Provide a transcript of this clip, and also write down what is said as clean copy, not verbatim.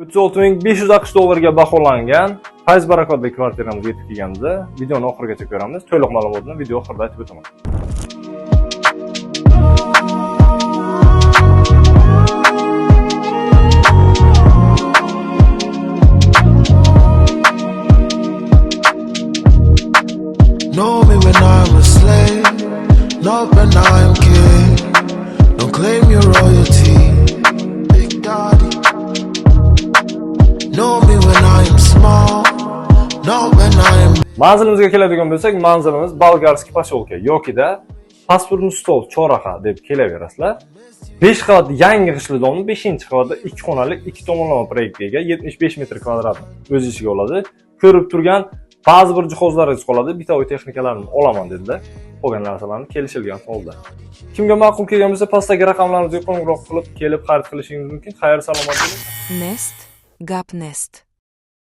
$36.500 dollarga baholangan fayz barakotli kvartiramizga yetib kelganmiz. Videoni oxirigacha ko'ramiz. To'liq ma'lumotni video oxirida aytib o'taman. Know me when I'm a slave, not when I'm king. Don't claim your royalty, Big Daddy. Know me when I'm small, not when I'm. Manzilimizga keladigan bo'lsak, manzilimiz Bolgarskiy posyolka yokida pasportni stol choraxa deb kelaverasizlar. 5 qavat yangi g'ishtli 5-qavatda 2 xonali 2 tomonlama proyektga ega 75 metr kvadratni o'z ichiga oladi. Ko'rib turgan ba'zi bir jihozlaringiz qoladi, bitovoy texnikalarni olaman dedilar. Qolgan narsalarni kelishilgan holda. Kimga ma'qul kelgan bo'lsa, pastdagi raqamlarimizga qo'ng'iroq qilib, kelib xarid qilishingiz mumkin. Xayr, salomat bo'ling. Nest, Gap Nest.